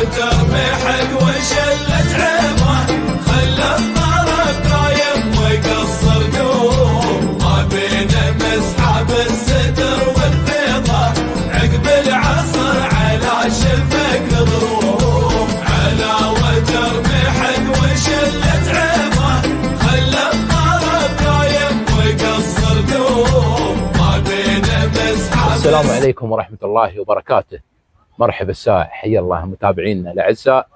وترمي حق وشلة عبره، خلى الطرف قايم وقصر دوم، ما بين مسحه بالستر والفيضه، عقب العصر على شفق ضروم، على وترمي حق وشلة عبره، خلى الطرف قايم وقصر دوم، ما بين مسحه. السلام عليكم ورحمة الله وبركاته. مرحبا الساعة، حيا الله متابعينا الأعزاء.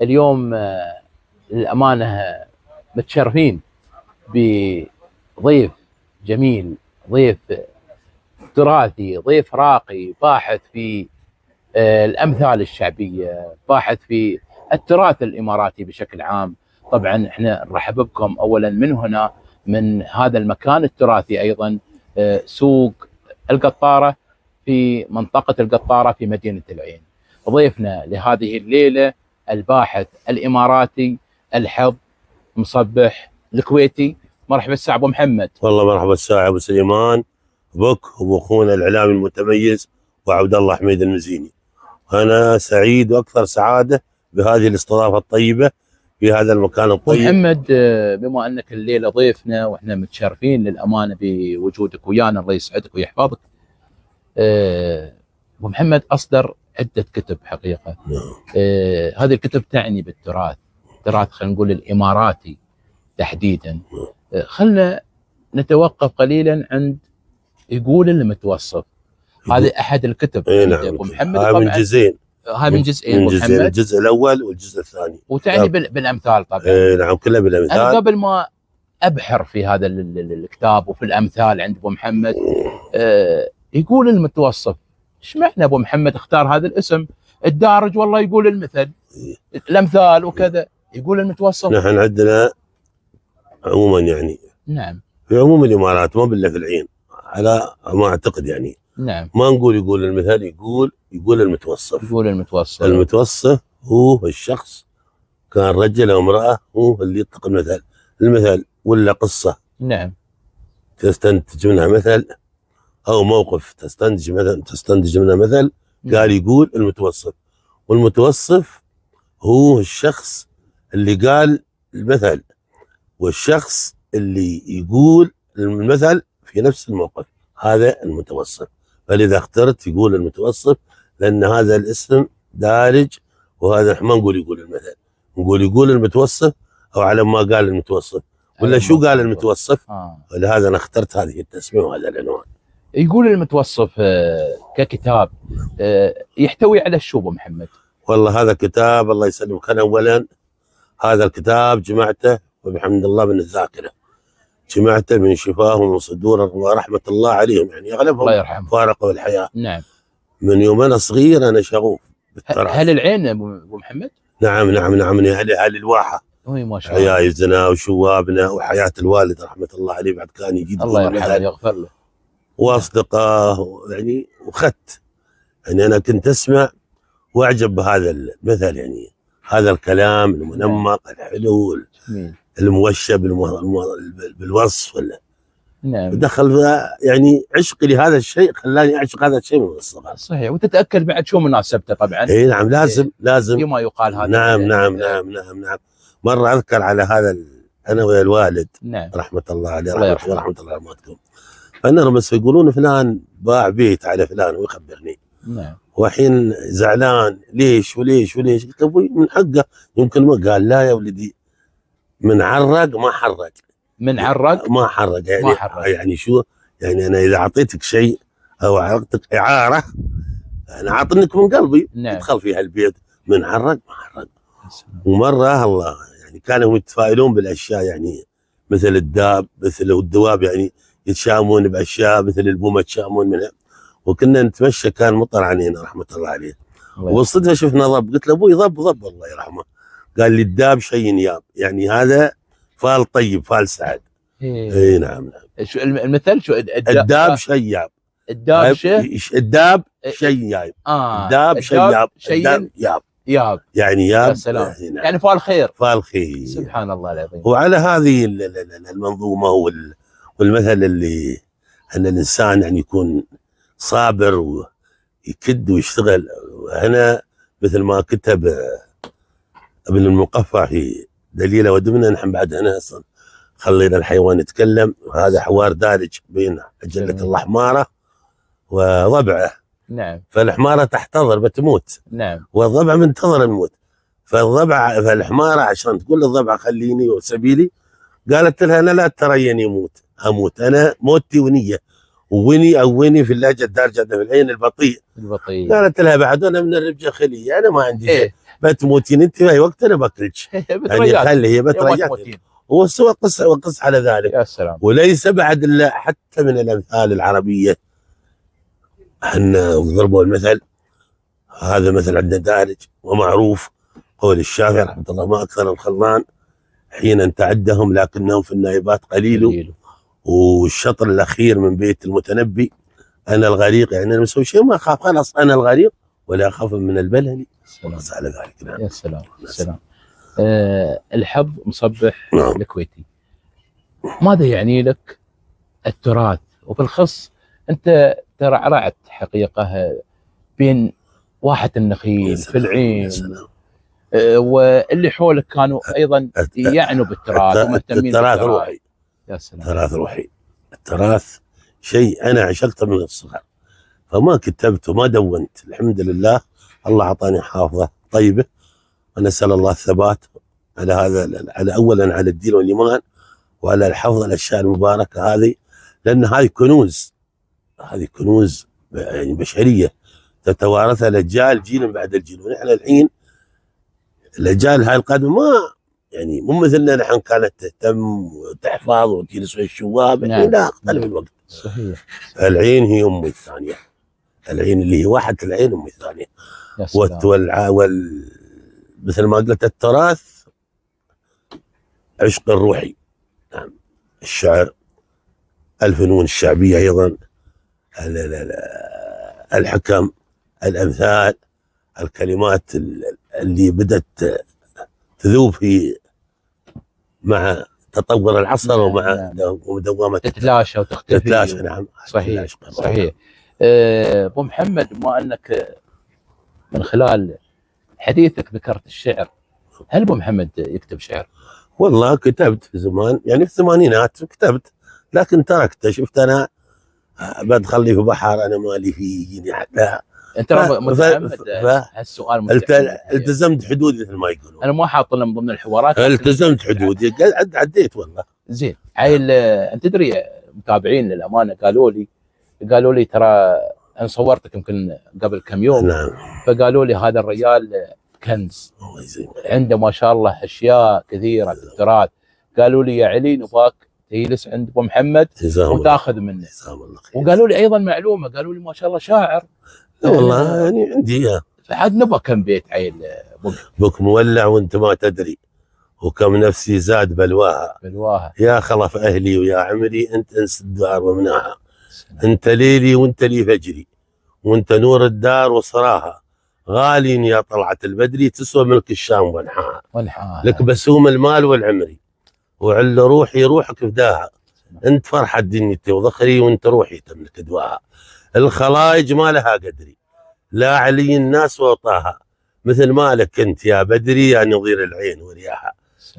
اليوم للأمانة متشرفين بضيف جميل، ضيف تراثي، ضيف راقي، باحث في الأمثال الشعبية، باحث في التراث الإماراتي بشكل عام. طبعا احنا نرحب بكم أولا من هنا، من هذا المكان التراثي، أيضا سوق القطارة في منطقة القطارة في مدينة العين. ضيفنا لهذه الليلة الباحث الإماراتي الحظ مصبح الكويتي. مرحبا الساعة أبو محمد. والله مرحبا الساعة أبو سليمان، بك وبأخونا الإعلامي المتميز وعبد الله حميد المزيني. أنا سعيد وأكثر سعادة بهذه الاستضافة الطيبة في هذا المكان الطيب. محمد، بما أنك الليلة ضيفنا وإحنا متشرفين للأمانة بوجودك ويانا، الله يسعدك ويحفظك. أبو محمد أصدر عدة كتب حقيقة. هذه الكتب تعني بالتراث، التراث خلينا نقول الإماراتي تحديدا. خلنا نتوقف قليلا عند يقول المتوصف. هذه أحد الكتب. نعم. أبو محمد هاي من جزئين. هاي من جزئين أبو محمد. الجزء الأول والجزء الثاني. وتعني بالأمثال طبعا. نعم، كلها بالأمثال. أنا قبل ما أبحر في هذا الكتاب وفي الأمثال عند أبو محمد، يقول المتوصف. ايش معنى ابو محمد اختار هذا الاسم؟ الدارج والله يقول المثل، الامثال وكذا، يقول المتوصف. نحن عندنا عموما يعني نعم في عموم الامارات، ما بالله في العين على ما اعتقد يعني. نعم. ما نقول يقول المثل، يقول المتوصف. يقول المتوصف. المتوصف هو الشخص، كان رجل او امراه، هو اللي يطلق المثل ولا قصه. نعم. تستنتج منها مثل، او موقف تستنتج منها مثل. قال يقول المتوصف. والمتوصف هو الشخص اللي قال المثل، والشخص اللي يقول المثل في نفس الموقف، هذا المتوصف. فلذا اخترت يقول المتوصف، لان هذا الاسم دارج، وهذا ما نقول يقول المثل، نقول يقول المتوصف، او على ما قال المتوصف، ولا شو قال المتوصف. ولهذا انا اخترت هذه التسميه وهذا العنوان. يقول المتوصف ككتاب يحتوي على شو ابو محمد؟ والله هذا كتاب، الله يسلمك، انا اولا هذا الكتاب جمعته وبحمد الله من الذاكره، جمعته من شفاهم وصدور ورحمه الله عليهم، يعني اغلبهم الله يرحمه فارقوا الحياه. نعم. من يوم انا صغير انا شغوف بالتراث. هل العين ابو محمد؟ نعم نعم نعم، من اهل الواحه. ما شاء الله. عيايزنا وشوابنا وحياه الوالد رحمه الله عليه، بعد كان يجي الله يرحمه ويغفر له، واصدقائه يعني، وخدت يعني انا كنت اسمع واعجب بهذا المثل، يعني هذا الكلام المنمق الحلو الموشى بالوصف ولا. نعم. دخل يعني عشقي لهذا الشيء، خلاني اعشق هذا الشيء من الصغر. صحيح. وتتاكد بعد شو مناسبته طبعا. اي نعم، لازم فيما يقال هذا. نعم نعم نعم نعم نعم. مره اذكر على هذا انا ويا الوالد. نعم. رحمه الله عليه، رحمه الله على موتكم. فنرمس يقولون فلان باع بيت على فلان ويخبرني. نعم. وحين زعلان ليش وليش وليش؟ قلت ابوي من حقه، يمكن ما قال لا يا ولدي، من عرق ما حرق. من عرق ما حرق يعني ما حرق. يعني شو يعني؟ انا اذا اعطيتك شيء او اعطيتك اعاره، انا اعطيك من قلبي. نعم. ادخل في هالبيت، من عرق ما حرق. ومره الله يعني كانوا يتفائلون بالاشياء، يعني مثل الداب، مثل الدواب يعني يتشامون باشياء، مثل البومه يتشامون منها. وكنا نتمشى، كان مطر علينا رحمه الله عليه، وصدفه شفنا ضب. قلت له ابوي ضب الله يرحمه. قال لي الداب شيء ياب، يعني هذا فال طيب، فال سعد. اي نعم نعم. شو المثل؟ شو الداب شيء ياب. الداب الداب شيء ياب. الداب شيء ياب. الداب ياب يعني ياب. سلام. يعني فال خير. فال خير. سبحان الله العظيم. وعلى هذه المنظومه والمثل اللي ان الانسان يعني يكون صابر ويكد ويشتغل. هنا مثل ما كتب ابن المقفع في دليله ودمنا، نحن بعد هنا اصلا خلينا الحيوان يتكلم، وهذا حوار دارج بين عجلة الحمارة وضبعه. نعم. فالحمارة تحتضر بتموت، نعم. والضبع منتظر الموت. فالحمارة عشان تقول للضبع خليني وسبيلي، قالت لها انا لا تريني اموت، انا موتي ونيه، وني في اللهجه الدارجه في العين البطيء. قالت لها بعد انا من الرجال خليه، انا ما عندي شيء، بتموتين انت في اي وقت انا باكلك. يعني خلي هي بتريات. وسوى قص على ذلك. يا سلام. وليس بعد الا حتى من الامثال العربيه، احنا ضربوا المثل، هذا مثل عندنا دارج ومعروف، قول الشافعي رحمه الله: ما اكثر الخلان حين تعدهم لكنهم في النائبات قليل. والشطر الاخير من بيت المتنبي: انا الغريق، يعني انا مسوي شيء ما اخاف، خلاص انا الغريق ولا اخاف من البلل. وقص على ذلك. نعم. يا سلام. سلام. الحظ مصبح نعم. الكويتي، ماذا يعني لك التراث؟ وبالخص انت ترى عرعت حقيقه بين واحة النخيل في العين، واللي حولك كانوا ايضا يعنوا بالتراث ومهتمين التراث روحي. يا سلام. التراث روحي. التراث شيء انا عشقته من الصغر، فما كتبت وما دونت. الحمد لله الله اعطاني حافظه طيبه، ونسال الله الثبات على هذا، على اولا على الدين والايمان، وعلى الحفظ الاشياء المباركه هذه، لان هذه كنوز، هذه كنوز يعني بشريه تتوارثها الاجيال جيل بعد الجيل. ونحن الحين الاجيال هاي القادمه ما يعني مو مثلنا نحن كانت تهتم وتحفظ وتجلس ويا الشباب. نعم. لا، اختلف الوقت. صحيح. العين هي امي الثانيه، العين اللي هي واحد العين امي الثانيه. مثل ما قلت التراث عشق الروحي. نعم. الشعر، الفنون الشعبيه ايضا، الحكم، الامثال، الكلمات اللي بدت تذوب في مع تطور العصر. نعم. ومع دوامه تتلاشى وتختفي. تتلاشى. نعم. صحيح. صحيح. ابو محمد، ما انك من خلال حديثك ذكرت الشعر، هل ابو محمد يكتب شعر؟ والله كتبت في زمان، يعني في الثمانينات كتبت، لكن تركته. شفت انا بدخل لي في بحر انا مالي فيه يعني. لا انت متعمد هالسؤال، التزمت حدودي مثل ما يقولون. انا ما حاط من ضمن الحوارات، التزمت حدودي، عديت والله. زين. عيل انت تدري متابعين للامانه قالوا لي ترى انا صورتك يمكن قبل كم يوم. نعم. فقالوا لي هذا الرجال كنز، عنده ما شاء الله اشياء كثيره في التراث. قالوا لي يا علي نباك تجلس عند ابو محمد وتاخذ منه. وقالوا لي ايضا معلومه، قالوا لي ما شاء الله شاعر. لا والله يعني عندي اياه. فعاد نبغى كم بيت عيل بك مولع وانت ما تدري، وكم نفسي زاد بلواها. يا خلف اهلي ويا عمري، انت انس الدار ومناها، انت ليلي وانت لي فجري، وانت نور الدار وصراها، غالي يا طلعة البدري، تسوى ملك الشام وانحاها. لك بسوم المال والعمري، وعل روحي روحك فداها، انت فرحة دنيتي وذخري، وانت روحي تملك دواها. الخلايج ما لها قدري، لا علي الناس وطاها، مثل مالك انت يا بدري يا نظير العين ورياها.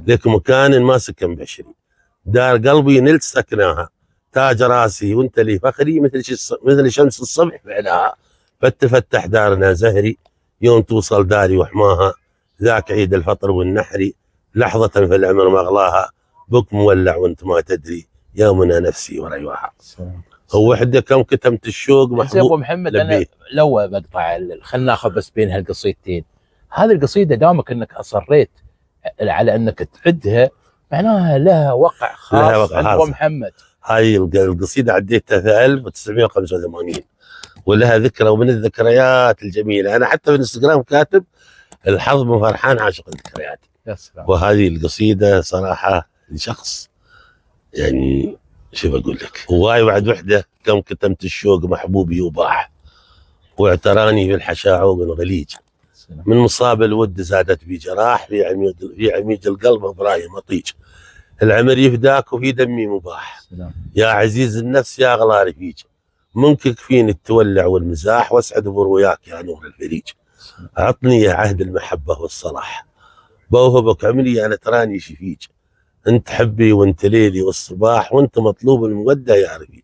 لك مكان ما سكن بشري، دار قلبي نلت سكناها، تاج راسي وانت لي فخري، مثل شمس الصبح فعلاها. فتفتح دارنا زهري، يوم توصل داري وحماها، ذاك عيد الفطر والنحري، لحظة في العمر مغلاها، بك مولع وانت ما تدري، يا منى نفسي وريواها. هو وحده كم كتمت الشوق محبوب. ابو محمد انا لو بقطع خلينا ناخذ بس بين هالقصيدتين. هذه القصيده دامك انك اصريت على انك تعدها، معناها لها وقع خاص عند ابو محمد. هاي القصيده عديتها في 1985 ولها ذكرى ومن الذكريات الجميله. انا حتى في الانستغرام كاتب الحظ من فرحان عاشق الذكريات. يا سلام. وهذه القصيده صراحه لشخص يعني شو بقول لك، هواي بعد وحده كم كتمت الشوق محبوبي وباح، واعتراني بالحشاعوق الغليج، من مصاب الود زادت بي جراح، في عميج القلب ابراهيم اطيج، العمر يفداك وفي دمي مباح. يا عزيز النفس يا اغلى رفيج، منك يكفيني التولع والمزاح، واسعد برؤياك يا نور الفريج. عطني عهد المحبة والصلاح، بوهبك عمري أنا تراني شفيج، أنت حبي وأنت ليلي والصباح، وأنت مطلوب المودة يا رفيج،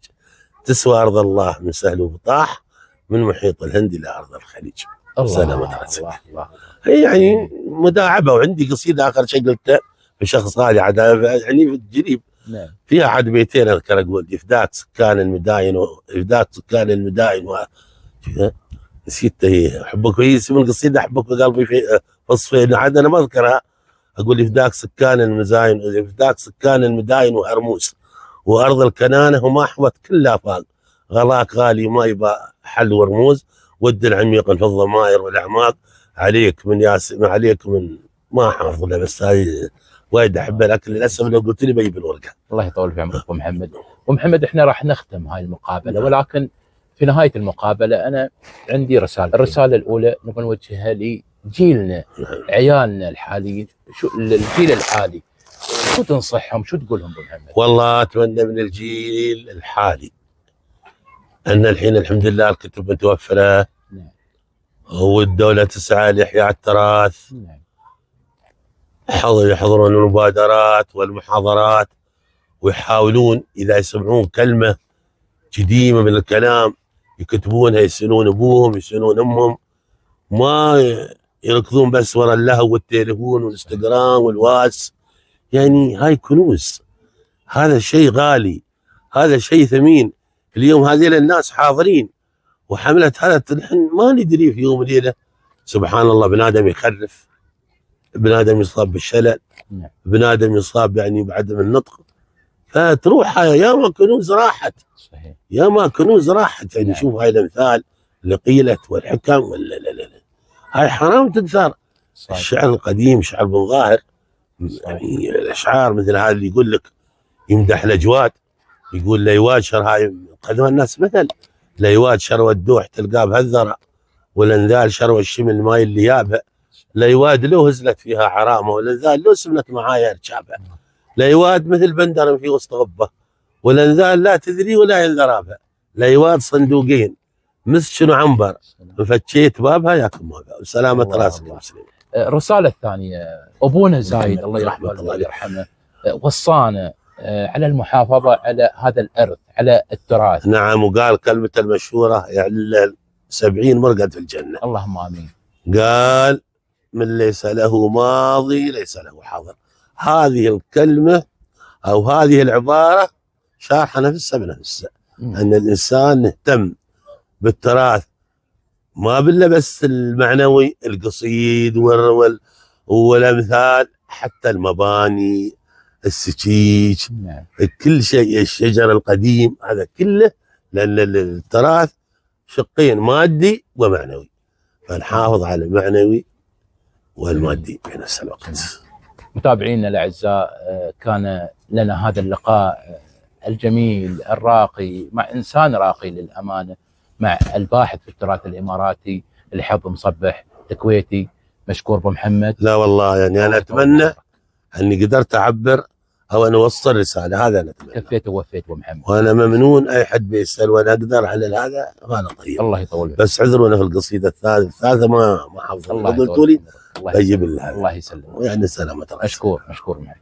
تسوى أرض الله من سهل وبطاح، من محيط الهند إلى أرض الخليج. سلامة الله الله. هي يعني مداعبة. وعندي قصيدة آخر شيء قلتها في شخص غالي عاد يعني في الجريب، نعم. فيها عاد بيتين أذكر أقول: إفداك سكان المداين إفداك سكان المداين نسيت هي أحبك، هي اسم القصيدة أحبك قلبي في فصفين، عاد أنا ما أذكرها. أقول: إفداك سكان المزاين، إفداك سكان المداين وأرموس، وأرض الكنانة وما حوت كل آفاق، غلاك غالي ما يبى حل ورموز، ود العميق في الضمائر والأعماق، عليك من ياسم عليك من ما حافظ له، بس هاي وايد أحبها، لكن للأسف لو قلت لي بجيب الورقة. الله يطول في عمرك أبو محمد. أبو محمد، إحنا راح نختم هاي المقابلة، ولكن في نهاية المقابلة أنا عندي رسالة. الرسالة الأولى نبغى نوجهها لجيلنا، عيالنا الحاليين، شو الجيل الحالي، شو تنصحهم، شو تقول لهم أبو محمد؟ والله أتمنى من الجيل الحالي أن الحين الحمد لله الكتب متوفرة، نعم. والدولة تسعى لإحياء التراث، نعم. يحضرون المبادرات والمحاضرات، ويحاولون إذا يسمعون كلمة قديمة من الكلام يكتبونها، يسألون أبوهم يسألون أمهم، ما يركضون بس ورا اللهو والتليفون والإنستغرام والواس. يعني هاي كنوز، هذا شيء غالي، هذا شيء ثمين. اليوم هذه الناس حاضرين، وحملة هذا نحن ما ندري في يوم وليلة سبحان الله بنادم يخرف، بنادم يصاب بالشلل، بنادم يصاب يعني بعدم النطق، فتروح هاي يا ما كنوز راحت. صحيح. يا ما كنوز راحت. يعني شوف هاي الامثال اللي قيلت والحكم ولا لا هاي حرام تنثار. الشعر القديم شعر بن ظاهر، يعني الاشعار مثل هذا اللي يقول لك يمدح الاجواد، يقول ليواد شر، هاي قدم الناس مثل ليواد شروى الدوح تلقاه بهالذرة، والانذال شروى الشمل ماي اللي يابها، ليواد لو هزلت فيها عرامه، والانذال لو سمنت معايا ارشابها، ليواد مثل بندر في وسط غبه، والانذال لا تدري ولا ينذرابها، ليواد صندوقين مسك وعنبر، فكيت بابها ياكم بابها، وسلامة راسك يا مسلم. الرسالة الثانية، أبونا زايد الله يرحمه الله يرحمه وصانا على المحافظة على هذا الأرض، على التراث. نعم، وقال كلمة المشهورة يعني 70 مرقد في الجنة. اللهم آمين. قال: من ليس له ماضي ليس له حاضر. هذه الكلمة أو هذه العبارة شارحة نفسها بنفسها، أن الإنسان نهتم بالتراث، ما بالله بس المعنوي، القصيد والأمثال، حتى المباني، السكيك، كل شيء، الشجر القديم، هذا كله، لأن التراث شقين، مادي ومعنوي، فنحافظ على المعنوي والمادي في نفس الوقت. متابعينا الأعزاء، كان لنا هذا اللقاء الجميل الراقي مع إنسان راقي للأمانة، مع الباحث في التراث الإماراتي الحظ مصبح الكويتي. مشكور أبو محمد. لا والله يعني أنا أتمنى أني قدرت أعبر أو أن أوصل رسالة، هذا أنا أتمنى. كفيت ووفيت أبو محمد، وأنا ممنون أي حد بيسأل وأنا أقدر على هذا، هذا طيب. الله يطول. بس عذرونا في القصيدة الثالثة ما حافظ، قلتوا لي بجيب الله يسلمك. يعني سلامة. مشكور محمد.